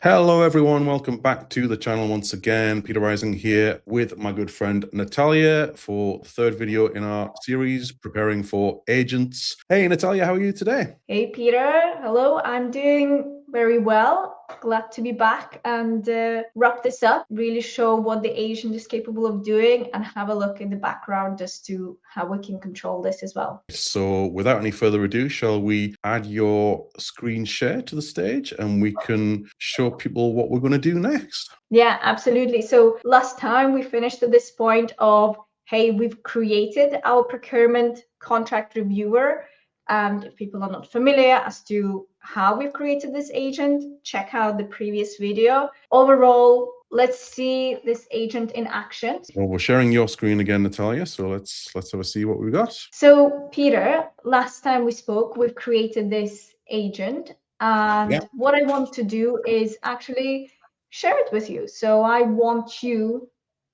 Hello everyone, welcome back to the channel once again. Peter Rising here with my good friend Natalia for the third video in our series, preparing for agents. Hey Natalia, how are you today? Hey Peter, hello, I'm doing very well. Glad to be back and wrap this up, really show what the agent is capable of doing and have a look in the background as to how we can control this as well. So without any further ado, shall we add your screen share to the stage and we can show people what we're going to do next? Yeah, absolutely. So last time we finished at this point of, hey, we've created our procurement contract reviewer. And if people are not familiar as to how we've created this agent, check out the previous video. Overall, let's see this agent in action. Well, we're sharing your screen again, Natalia, so let's have a see what we've got. So Peter, last time we spoke, we've created this agent. And what I want to do is actually share it with you. So I want you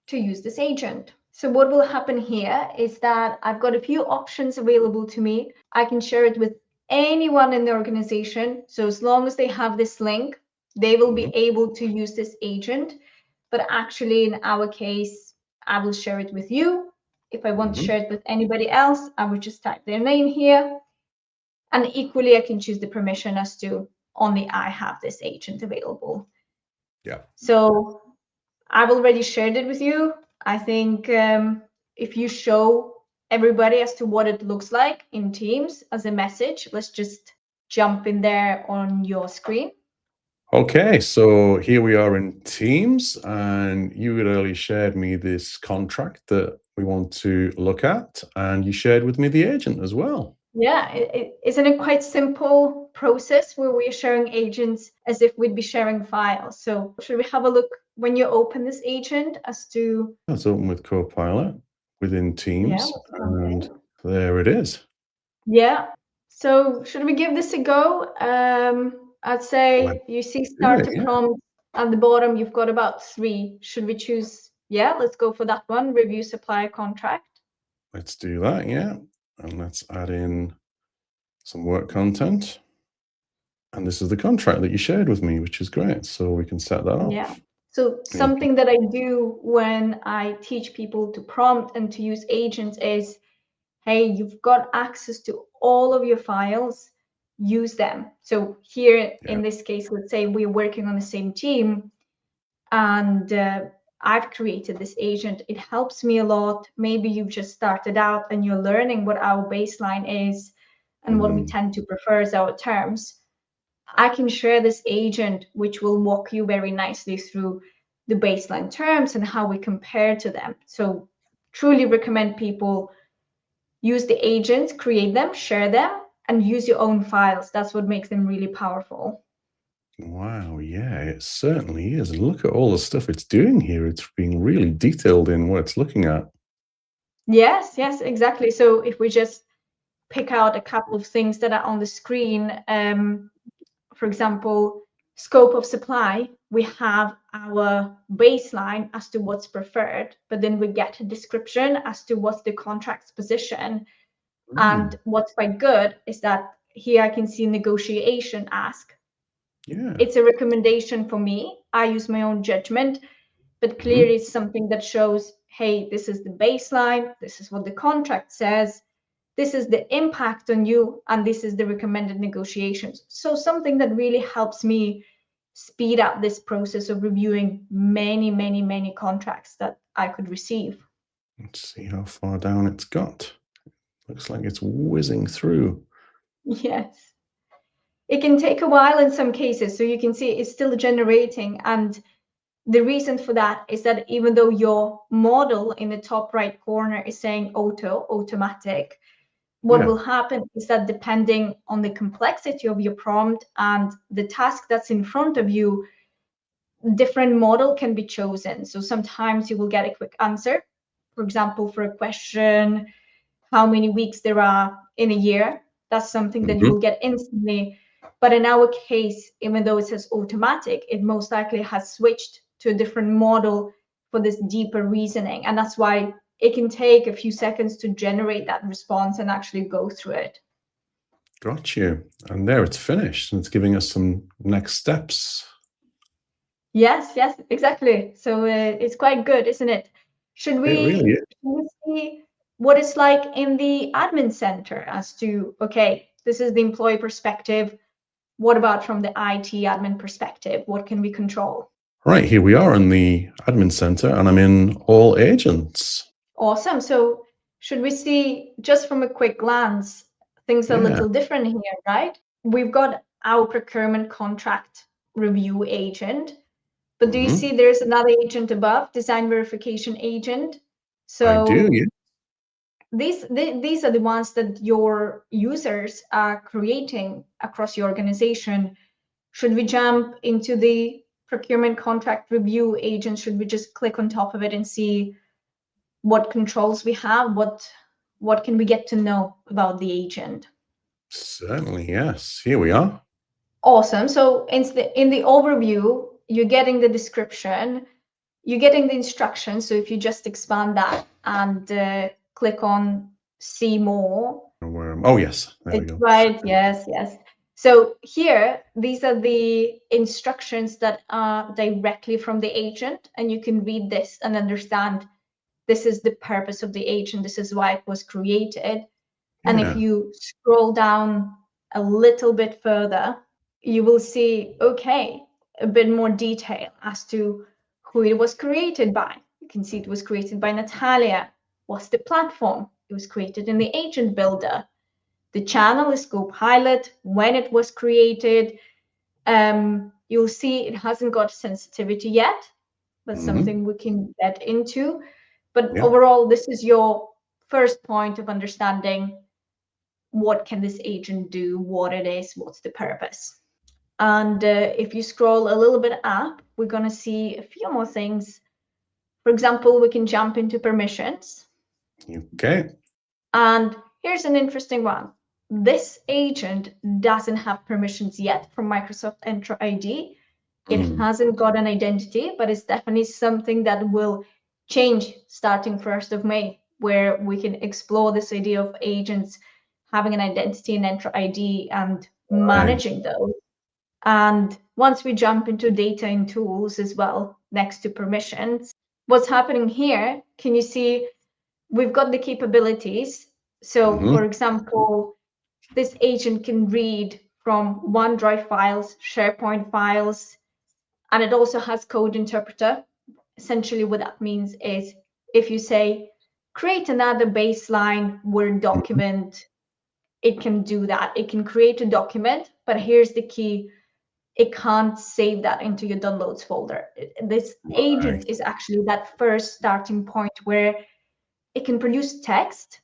to use this agent. So what will happen here is that I've got a few options available to me. I can share it with anyone in the organization. So as long as they have this link, they will be able to use this agent. But actually, in our case, I will share it with you. If I want to share it with anybody else, I would just type their name here. And equally, I can choose the permission as to only I have this agent available. Yeah. So I've already shared it with you. I think if you show everybody as to what it looks like in Teams as a message, let's just jump in there on your screen. Okay, so here we are in Teams, and you had earlier shared me this contract that we want to look at, and you shared with me the agent as well. Yeah, isn't it quite simple process where we're sharing agents as if we'd be sharing files? So should we have a look when you open this agent as to... Let's open with Copilot within Teams, Yeah, and there it is. Yeah, so should we give this a go? I'd say you see start a prompt at the bottom, you've got about 3. Should we choose? Yeah, let's go for that one, review supplier contract. Let's do that, yeah. And let's add in some work content. And this is the contract that you shared with me, which is great. So we can set that up. Yeah. So something that I do when I teach people to prompt and to use agents is, hey, you've got access to all of your files, use them. So here in this case, let's say we're working on the same team and I've created this agent. It helps me a lot. Maybe you've just started out and you're learning what our baseline is and what we tend to prefer as our terms. I can share this agent, which will walk you very nicely through the baseline terms and how we compare to them. So truly recommend people use the agents, create them, share them, and use your own files. That's what makes them really powerful. Wow, yeah, it certainly is. Look at all the stuff it's doing here. It's being really detailed in what it's looking at. Yes, exactly. So if we just pick out a couple of things that are on the screen, for example, scope of supply, we have our baseline as to what's preferred, but then we get a description as to what's the contract's position. And what's quite good is that here I can see negotiation ask. Yeah. It's a recommendation for me. I use my own judgment, but clearly it's something that shows, hey, this is the baseline, this is what the contract says, this is the impact on you, and this is the recommended negotiations. So something that really helps me speed up this process of reviewing many contracts that I could receive. Let's see how far down it's got. Looks like it's whizzing through. Yes. It can take a while in some cases, so you can see it's still generating. And the reason for that is that even though your model in the top right corner is saying automatic, what will happen is that depending on the complexity of your prompt and the task that's in front of you, different model can be chosen. So sometimes you will get a quick answer. For example, for a question, how many weeks there are in a year, that's something that you will get instantly. But in our case, even though it says automatic, it most likely has switched to a different model for this deeper reasoning. And that's why it can take a few seconds to generate that response and actually go through it. Got you. And there it's finished. And it's giving us some next steps. Yes, exactly. So it's quite good, isn't it? Should It really is. we see what it's like in the admin center as to, okay, this is the employee perspective. What about from the IT admin perspective? What can we control? Right, here we are in the admin center, and I'm in all agents. Awesome. So should we see, just from a quick glance, things are a little different here, right? We've got our procurement contract review agent, but do you see there's another agent above, design verification agent? So I do, yeah. these are the ones that your users are creating across your organization. Should we jump into the procurement contract review agent? Should we just click on top of it and see what controls we have? What can we get to know about the agent? Certainly, yes. Here we are. Awesome. So in the overview, you're getting the description, you're getting the instructions. So if you just expand that and click on see more. Oh, yes. There we It's go. right. Yes. So here, these are the instructions that are directly from the agent, and you can read this and understand this is the purpose of the agent. This is why it was created. And if you scroll down a little bit further, you will see, okay, a bit more detail as to who it was created by. You can see it was created by Natalia. What's the platform? It was created in the agent builder. The channel is Copilot, when it was created. You'll see it hasn't got sensitivity yet. That's something we can get into. But overall, this is your first point of understanding what can this agent do, what it is, what's the purpose. And if you scroll a little bit up, we're going to see a few more things. For example, we can jump into permissions. Okay. And here's an interesting one. This agent doesn't have permissions yet from Microsoft Entra ID. It hasn't got an identity, but it's definitely something that will change starting 1st of May, where we can explore this idea of agents having an identity in Entra ID and managing those. And once we jump into data and tools as well, next to permissions, what's happening here, can you see we've got the capabilities. So for example, this agent can read from OneDrive files, SharePoint files, and it also has code interpreter. Essentially what that means is if you say, create another baseline Word document, it can do that. It can create a document, but here's the key. It can't save that into your downloads folder. This agent is actually that first starting point where it can produce text,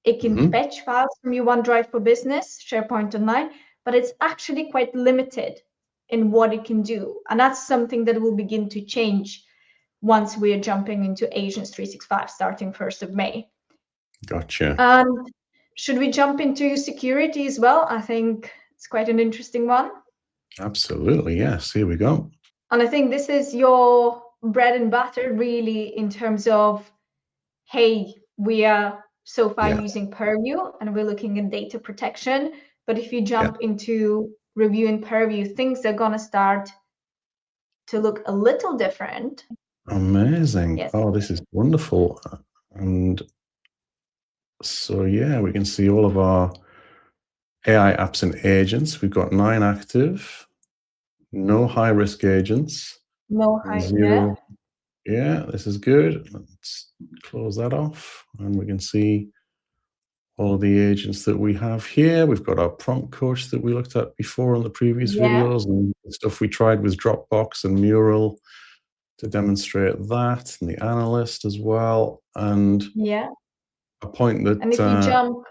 it can fetch files from your OneDrive for Business, SharePoint Online, but it's actually quite limited in what it can do. And that's something that will begin to change once we are jumping into Agents 365 starting 1st of May. Gotcha. And should we jump into security as well? I think it's quite an interesting one. Absolutely, yes. Here we go. And I think this is your bread and butter, really, in terms of, hey, we are so far using Purview and we're looking at data protection. But if you jump into review and Purview, things are going to start to look a little different. Amazing. Yes. Oh, this is wonderful. And so, yeah, we can see all of our AI apps and agents. We've got 9 active, no high-risk agents. No high, zero. Yeah, this is good. Let's close that off. And we can see all of the agents that we have here. We've got our prompt coach that we looked at before in the previous videos, and the stuff we tried with Dropbox and Mural to demonstrate that, and the analyst as well. And a point that... And if you jump,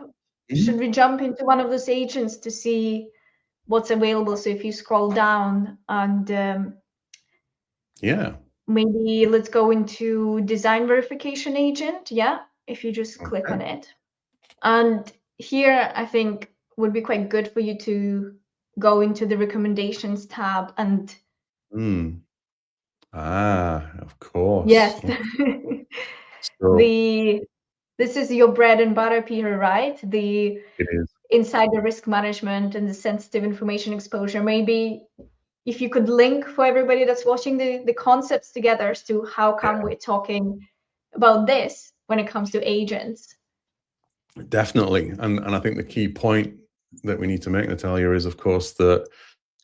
should we jump into one of those agents to see what's available? So if you scroll down and maybe let's go into design verification agent. If you just click on it. And here I think would be quite good for you to go into the recommendations tab and of course. Yes. This is your bread and butter, Peter, right? It is. Inside the risk management and the sensitive information exposure. Maybe if you could link for everybody that's watching the concepts together as to how come we're talking about this when it comes to agents. Definitely. And I think the key point that we need to make, Natalia, is of course that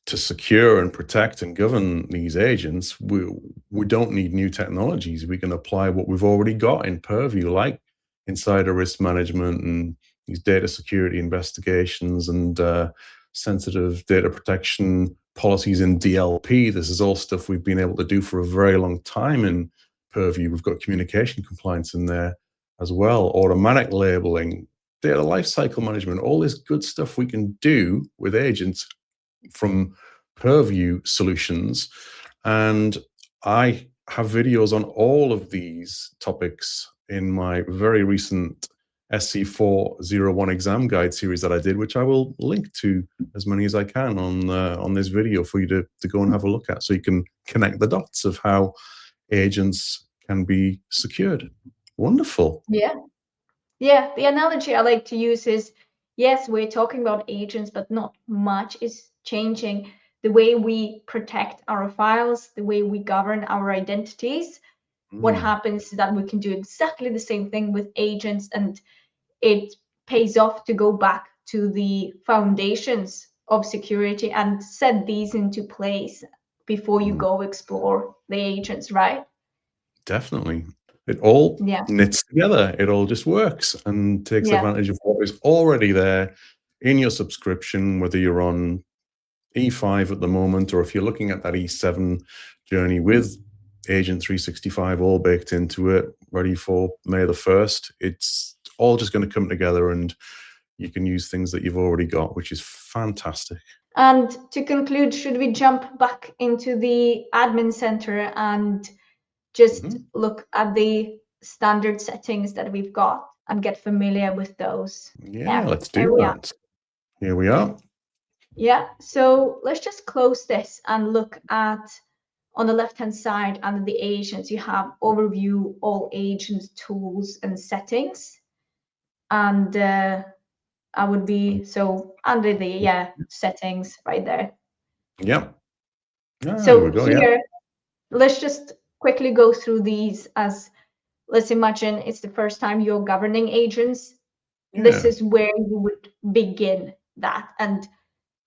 to secure and protect and govern these agents, we don't need new technologies. We can apply what we've already got in Purview, like insider risk management and these data security investigations and sensitive data protection policies in DLP. This is all stuff we've been able to do for a very long time in Purview. We've got communication compliance in there as well, automatic labeling, data lifecycle management, all this good stuff we can do with agents from Purview solutions. And I have videos on all of these topics in my very recent SC401 exam guide series that I did, which I will link to as many as I can on this video for you to go and have a look at, so you can connect the dots of how agents can be secured. Wonderful. Yeah. Yeah, the analogy I like to use is, yes, we're talking about agents, but not much is changing. The way we protect our files, the way we govern our identities, what happens is that we can do exactly the same thing with agents, and it pays off to go back to the foundations of security and set these into place before you go explore the agents, right? Definitely. It all knits together. It all just works and takes advantage of what is already there in your subscription, whether you're on E5 at the moment, or if you're looking at that E7 journey with Agent 365 all baked into it, ready for May the 1st. It's all just going to come together and you can use things that you've already got, which is fantastic. And to conclude, should we jump back into the admin center and just look at the standard settings that we've got and get familiar with those? Yeah, let's do that. Here we are. Yeah, so let's just close this and look at, on the left-hand side under the agents, you have overview, all agents, tools, and settings. And I would be, so under the, settings right there. Yep. So there we go, here, let's just quickly go through these as, let's imagine it's the first time you're governing agents. This is where you would begin that. And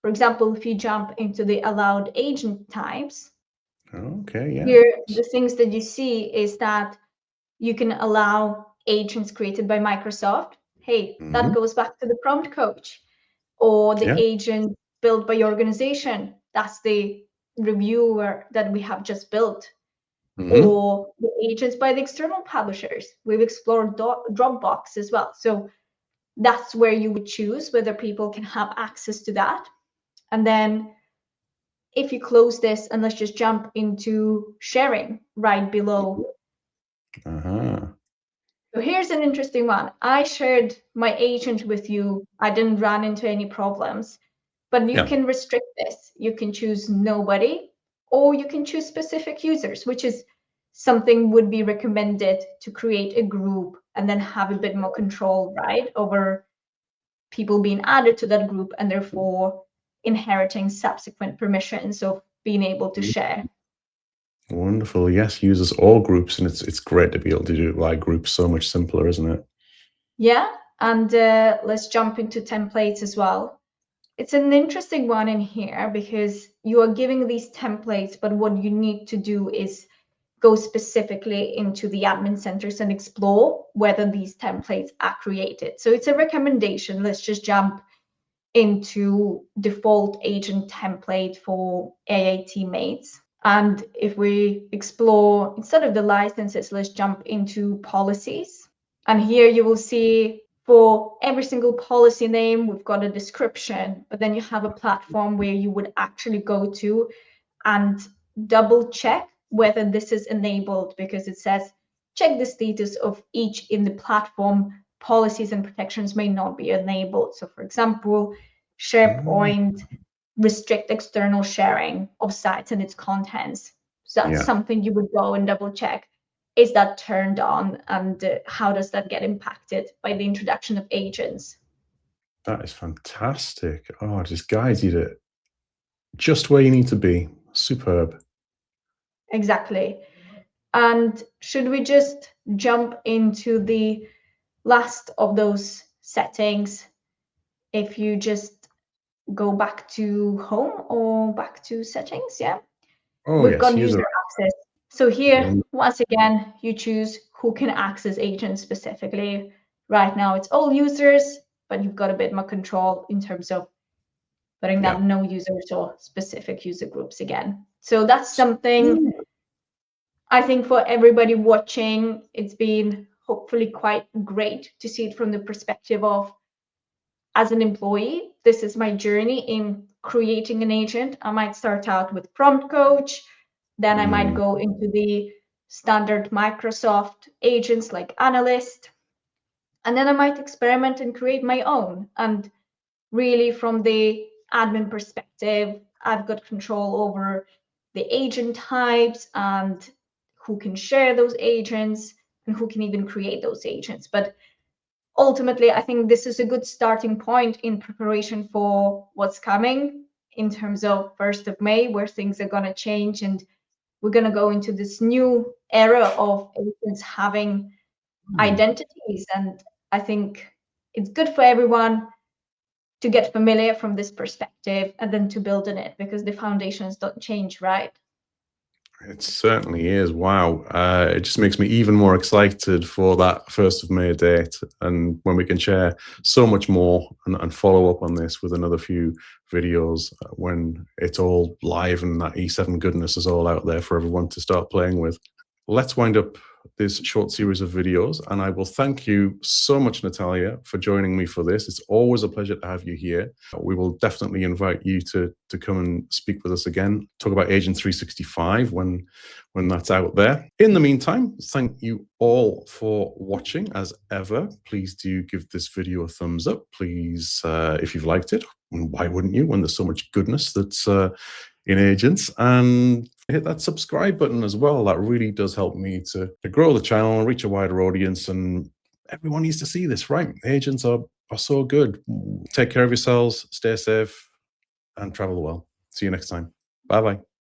for example, if you jump into the allowed agent types, here, the things that you see is that you can allow agents created by Microsoft. Hey, that goes back to the prompt coach, or the agent built by your organization. That's the reviewer that we have just built. Or the agents by the external publishers. We've explored Dropbox as well. So that's where you would choose whether people can have access to that. And then if you close this, and let's just jump into sharing right below. So here's an interesting one. I shared my agent with you. I didn't run into any problems, but you can restrict this. You can choose nobody, or you can choose specific users, which is something would be recommended to create a group and then have a bit more control, right, over people being added to that group and therefore inheriting subsequent permissions of being able to share. Wonderful. Yes, uses all groups, and it's great to be able to do it by groups. So much simpler, isn't it? Yeah, and let's jump into templates as well. It's an interesting one in here because you are giving these templates, but what you need to do is go specifically into the admin centers and explore whether these templates are created. So it's a recommendation. Let's just jump into default agent template for AI teammates. And if we explore, instead of the licenses, let's jump into policies. And here you will see for every single policy name, we've got a description, but then you have a platform where you would actually go to and double check whether this is enabled, because it says, check the status of each in the platform. Policies and protections may not be enabled. So for example, SharePoint restrict external sharing of sites and its contents. So that's something you would go and double check. Is that turned on, and how does that get impacted by the introduction of agents? That is fantastic. Oh, it just guides you to just where you need to be. Superb. Exactly. And should we just jump into the last of those settings? If you just go back to home or back to settings, yeah. Oh, We've yes, got user. user access. So here, once again, you choose who can access agents specifically. Right now, it's all users, but you've got a bit more control in terms of putting Yeah. down no users or specific user groups again. So that's something I think for everybody watching, it's been hopefully quite great to see it from the perspective of, as an employee, this is my journey in creating an agent. I might start out with prompt coach, then I might go into the standard Microsoft agents like analyst, and then I might experiment and create my own. And really, from the admin perspective, I've got control over the agent types and who can share those agents and who can even create those agents. But ultimately, I think this is a good starting point in preparation for what's coming in terms of 1st of May, where things are going to change, and we're going to go into this new era of agents having identities. And I think it's good for everyone to get familiar from this perspective and then to build on it, because the foundations don't change, right? It certainly is. Wow. It just makes me even more excited for that 1st of May date, and when we can share so much more and follow up on this with another few videos when it's all live and that E7 goodness is all out there for everyone to start playing with. Let's wind up this short series of videos, and I will thank you so much, Natalia, for joining me for this. It's always a pleasure to have you here. We will definitely invite you to come and speak with us again, talk about Agent 365 when that's out there. In the meantime, thank you all for watching. As ever, please do give this video a thumbs up. Please, if you've liked it, why wouldn't you when there's so much goodness that's in agents, and hit that subscribe button as well. That really does help me to grow the channel and reach a wider audience, and everyone needs to see this, right? Agents are so good. Take care of yourselves, stay safe, and travel well. See you next time. Bye-bye.